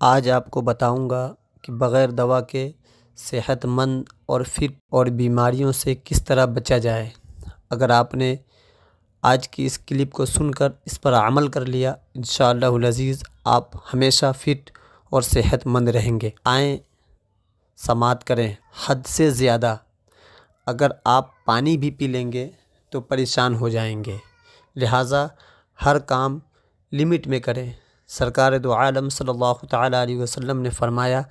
آج آپ کو بتاؤں گا کہ بغیر دوا کے صحت مند اور فٹ اور بیماریوں سے کس طرح بچا جائے۔ اگر آپ نے آج کی اس کلپ کو سن کر اس پر عمل کر لیا، انشاءاللہ العزیز آپ ہمیشہ فٹ اور صحت مند رہیں گے۔ آئیں سماعت کریں۔ حد سے زیادہ اگر آپ پانی بھی پی لیں گے تو پریشان ہو جائیں گے، لہٰذا ہر کام لمٹ میں کریں۔ سرکار دو عالم صلی اللہ تعالیٰ علیہ وسلم نے فرمایا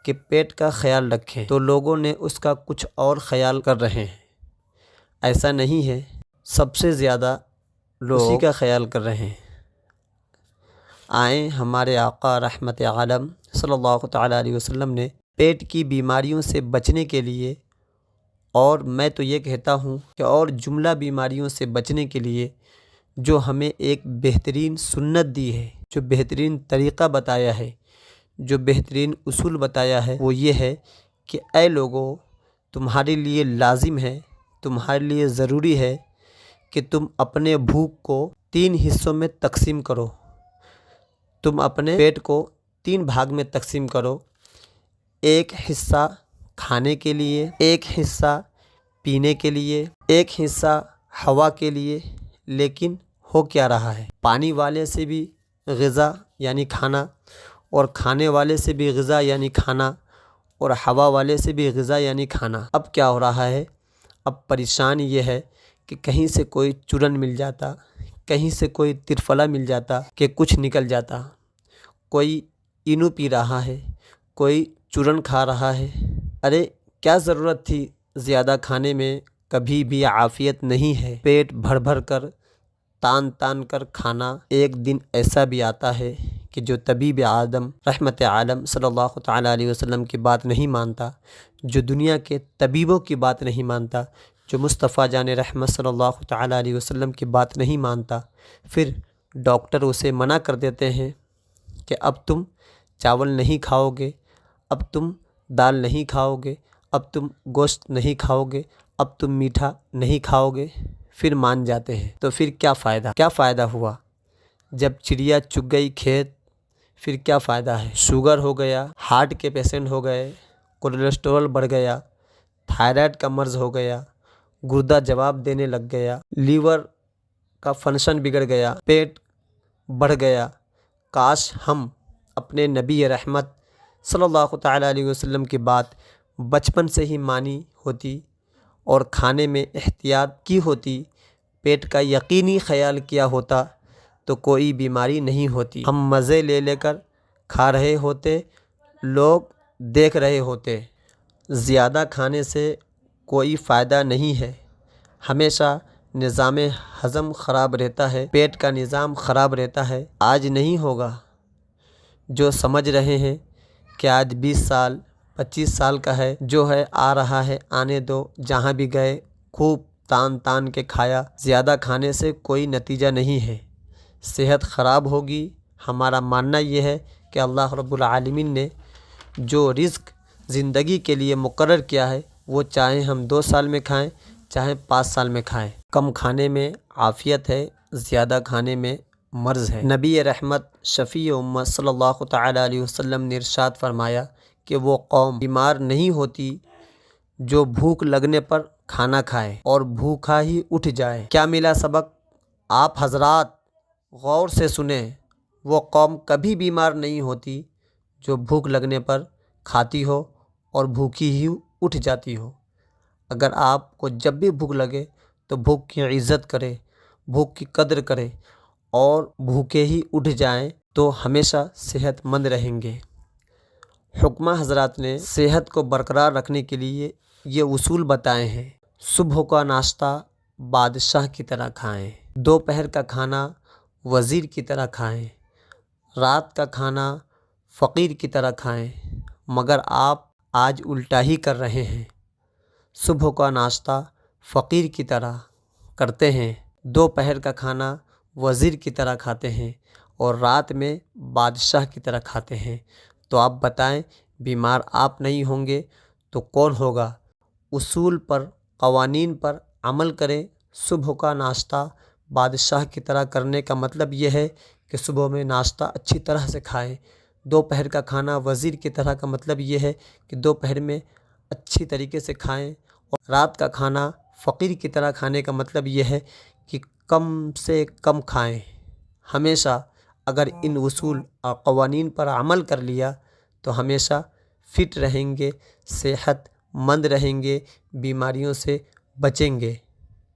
کہ پیٹ کا خیال رکھیں، تو لوگوں نے اس کا کچھ اور خیال کر رہے ہیں۔ ایسا نہیں ہے، سب سے زیادہ لوگ اسی کا خیال کر رہے ہیں۔ آئیں ہمارے آقا رحمت عالم صلی اللہ تعالیٰ علیہ وسلم نے پیٹ کی بیماریوں سے بچنے کے لیے، اور میں تو یہ کہتا ہوں کہ اور جملہ بیماریوں سے بچنے کے لیے جو ہمیں ایک بہترین سنت دی ہے، جو بہترین طریقہ بتایا ہے، جو بہترین اصول بتایا ہے، وہ یہ ہے کہ اے لوگو، تمہارے لیے لازم ہے، تمہارے لیے ضروری ہے کہ تم اپنے بھوک کو 3 حصوں میں تقسیم کرو۔ تم اپنے پیٹ کو 3 بھاگ میں تقسیم کرو۔ ایک حصہ کھانے کے لیے، ایک حصہ پینے کے لیے، ایک حصہ ہوا کے لیے۔ لیکن ہو کیا رہا ہے؟ پانی والے سے بھی غذا یعنی کھانا، اور کھانے والے سے بھی غذا یعنی کھانا، اور ہوا والے سے بھی غذا یعنی کھانا۔ اب کیا ہو رہا ہے؟ اب پریشان یہ ہے کہ کہیں سے کوئی چورن مل جاتا، کہیں سے کوئی ترفلا مل جاتا کہ کچھ نکل جاتا۔ کوئی اینو پی رہا ہے، کوئی چورن کھا رہا ہے۔ ارے کیا ضرورت تھی زیادہ کھانے میں؟ کبھی بھی عافیت نہیں ہے پیٹ بھر بھر کر تان تان کر کھانا۔ ایک دن ایسا بھی آتا ہے کہ جو طبیب اعظم رحمت عالم صلی اللہ تعالیٰ علیہ وسلم کی بات نہیں مانتا، جو دنیا کے طبیبوں کی بات نہیں مانتا، جو مصطفیٰ جان رحمت صلی اللہ تعالیٰ علیہ وسلم کی بات نہیں مانتا، پھر ڈاکٹر اسے منع کر دیتے ہیں کہ اب تم چاول نہیں کھاؤ گے، اب تم دال نہیں کھاؤ گے، اب تم گوشت نہیں کھاؤ گے، اب تم میٹھا نہیں کھاؤ گے۔ پھر مان جاتے ہیں۔ تو پھر کیا فائدہ؟ کیا فائدہ ہوا؟ جب چڑیا چگ گئی کھیت، پھر کیا فائدہ ہے؟ شوگر ہو گیا، ہارٹ کے پیشنٹ ہو گئے، کولیسٹرول بڑھ گیا، تھائرائیڈ کا مرض ہو گیا، گردہ جواب دینے لگ گیا، لیور کا فنکشن بگڑ گیا، پیٹ بڑھ گیا۔ کاش ہم اپنے نبی رحمت صلی اللہ تعالیٰ علیہ وسلم کی بات بچپن سے ہی مانی ہوتی اور کھانے میں احتیاط کی ہوتی، پیٹ کا یقینی خیال کیا ہوتا تو کوئی بیماری نہیں ہوتی۔ ہم مزے لے لے کر کھا رہے ہوتے، لوگ دیکھ رہے ہوتے۔ زیادہ کھانے سے کوئی فائدہ نہیں ہے، ہمیشہ نظام ہضم خراب رہتا ہے، پیٹ کا نظام خراب رہتا ہے۔ آج نہیں ہوگا، جو سمجھ رہے ہیں کہ آج 20 سال 25 سال کا ہے، جو ہے آ رہا ہے، آنے دو۔ جہاں بھی گئے خوب تان تان کے کھایا۔ زیادہ کھانے سے کوئی نتیجہ نہیں ہے، صحت خراب ہوگی۔ ہمارا ماننا یہ ہے کہ اللہ رب العالمین نے جو رزق زندگی کے لیے مقرر کیا ہے، وہ چاہے ہم 2 سال میں کھائیں، چاہے 5 سال میں کھائیں۔ کم کھانے میں عافیت ہے، زیادہ کھانے میں مرض ہے۔ نبی رحمت شفیع امت صلی اللہ تعالیٰ علیہ وسلم نے ارشاد فرمایا کہ وہ قوم بیمار نہیں ہوتی جو بھوک لگنے پر کھانا کھائے اور بھوکا ہی اٹھ جائے۔ کیا ملا سبق؟ آپ حضرات غور سے سنیں، وہ قوم کبھی بیمار نہیں ہوتی جو بھوک لگنے پر کھاتی ہو اور بھوکی ہی اٹھ جاتی ہو۔ اگر آپ کو جب بھی بھوک لگے تو بھوک کی عزت کرے، بھوک کی قدر کرے، اور بھوکے ہی اٹھ جائیں تو ہمیشہ صحت مند رہیں گے۔ حکمہ حضرات نے صحت کو برقرار رکھنے کے لیے یہ اصول بتائے ہیں۔ صبح کا ناشتہ بادشاہ کی طرح کھائیں، دوپہر کا کھانا وزیر کی طرح کھائیں، رات کا کھانا فقیر کی طرح کھائیں۔ مگر آپ آج الٹا ہی کر رہے ہیں، صبح کا ناشتہ فقیر کی طرح کرتے ہیں، دوپہر کا کھانا وزیر کی طرح کھاتے ہیں، اور رات میں بادشاہ کی طرح کھاتے ہیں۔ تو آپ بتائیں، بیمار آپ نہیں ہوں گے تو کون ہوگا؟ اصول پر، قوانین پر عمل کریں۔ صبح کا ناشتہ بادشاہ کی طرح کرنے کا مطلب یہ ہے کہ صبح میں ناشتہ اچھی طرح سے کھائیں، دوپہر کا کھانا وزیر کی طرح کا مطلب یہ ہے کہ دوپہر میں اچھی طریقے سے کھائیں، اور رات کا کھانا فقیر کی طرح کھانے کا مطلب یہ ہے کہ کم سے کم کھائیں۔ ہمیشہ اگر ان اصول اور قوانین پر عمل کر لیا تو ہمیشہ فٹ رہیں گے، صحت مند رہیں گے، بیماریوں سے بچیں گے۔